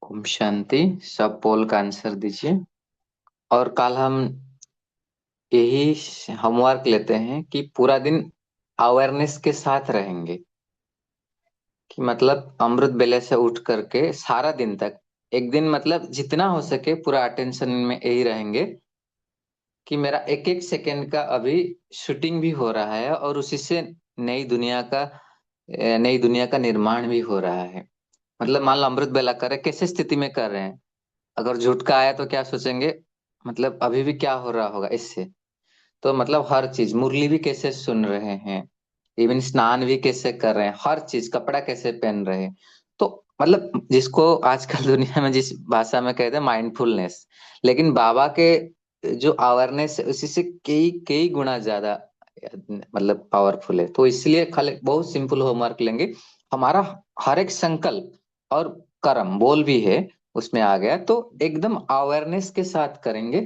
ओम शांति। सब पोल का आंसर दीजिए। और कल हम यही होमवर्क लेते हैं कि पूरा दिन अवेयरनेस के साथ रहेंगे, कि मतलब अमृत बेले से उठ करके सारा दिन तक, एक दिन मतलब जितना हो सके पूरा अटेंशन में यही रहेंगे कि मेरा एक एक सेकंड का अभी शूटिंग भी हो रहा है और उसी से नई दुनिया का निर्माण भी हो रहा है। मतलब मान लो अमृत बेला कर रहे, कैसे स्थिति में कर रहे हैं, अगर झूठ का आया तो क्या सोचेंगे, मतलब अभी भी क्या हो रहा होगा इससे। तो मतलब हर चीज, मुरली भी कैसे सुन रहे हैं, इवन स्नान भी कैसे कर रहे हैं, हर चीज, कपड़ा कैसे पहन रहे हैं। तो मतलब जिसको आजकल दुनिया में जिस भाषा में कहते हैं माइंडफुलनेस, लेकिन बाबा के जो अवेयरनेस है उसी से कई कई गुना ज्यादा मतलब पावरफुल है। तो इसलिए खाली बहुत सिंपल होमवर्क लेंगे, हमारा हर एक संकल्प और कर्म बोल भी है उसमें आ गया, तो एकदम अवेयरनेस के साथ करेंगे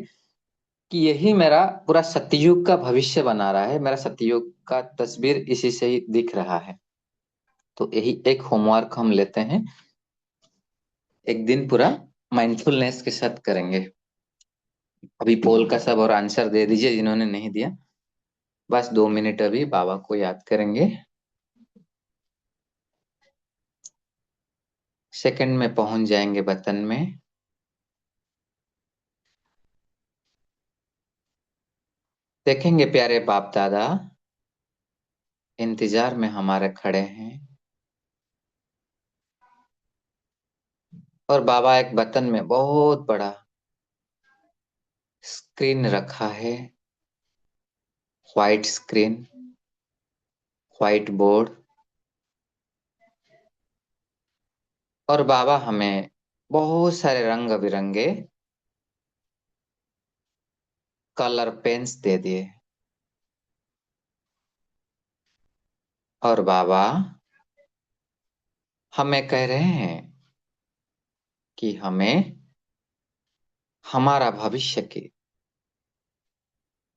कि यही मेरा पूरा सतयुग का भविष्य बना रहा है, मेरा सतयुग का तस्वीर इसी से ही दिख रहा है। तो यही एक होमवर्क हम लेते हैं, एक दिन पूरा माइंडफुलनेस के साथ करेंगे। अभी पोल का सब और आंसर दे दीजिए जिन्होंने नहीं दिया। बस 2 मिनट अभी बाबा को याद करेंगे। सेकंड में पहुंच जाएंगे वतन में। देखेंगे प्यारे बाप दादा इंतजार में हमारे खड़े हैं, और बाबा एक वतन में बहुत बड़ा स्क्रीन रखा है, व्हाइट स्क्रीन, व्हाइट बोर्ड, और बाबा हमें बहुत सारे रंग बिरंगे कलर पेन्स दे दिए। और बाबा हमें कह रहे हैं कि हमें हमारा भविष्य की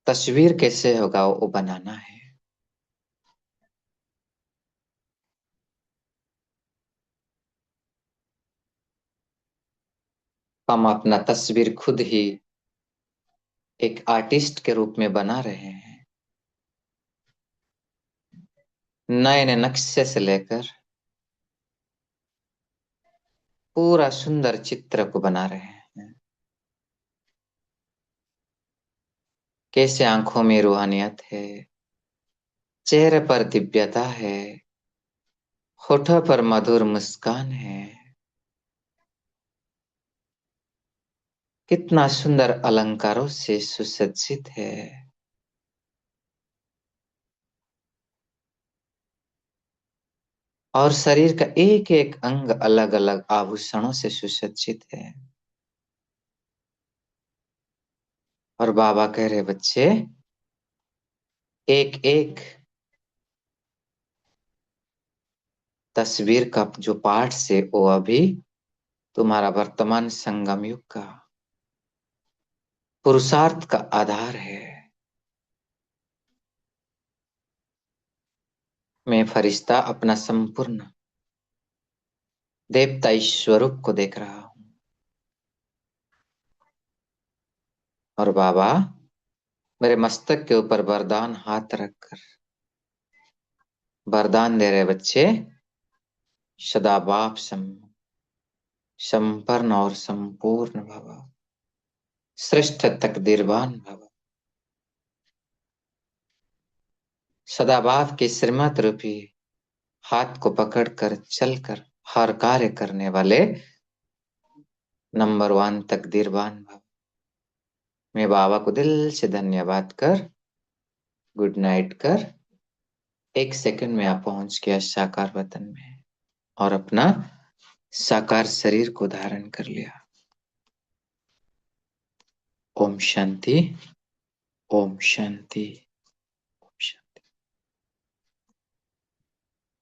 तस्वीर कैसे होगा वो बनाना है। हम अपना तस्वीर खुद ही एक आर्टिस्ट के रूप में बना रहे हैं। नए नए नक्शे से लेकर पूरा सुंदर चित्र को बना रहे हैं। कैसे आंखों में रूहानियत है, चेहरे पर दिव्यता है, होठों पर मधुर मुस्कान है। कितना सुंदर अलंकारों से सुसज्जित है। और शरीर का एक एक अंग अलग अलग आभूषणों से सुसज्जित है। और बाबा कह रहे बच्चे एक एक तस्वीर का जो पार्ट से वो अभी तुम्हारा वर्तमान संगम युग का पुरुषार्थ का आधार है। मैं फरिश्ता अपना संपूर्ण देवताई स्वरूप को देख रहा हूं। और बाबा मेरे मस्तक के ऊपर वरदान हाथ रखकर वरदान दे रहे बच्चे सदा बाप संपन्न और संपूर्ण भव, श्रेष्ठ तकदीरवान भव। सदा बाप के श्रीमत रूपी हाथ को पकड़कर चलकर हर कार्य करने वाले नंबर 1 तकदीरवान भव। मैं बाबा को दिल से धन्यवाद कर गुड नाइट कर 1 सेकंड में आप पहुंच गया साकार वतन में और अपना साकार शरीर को धारण कर लिया। ओम शांति, ओम शांति।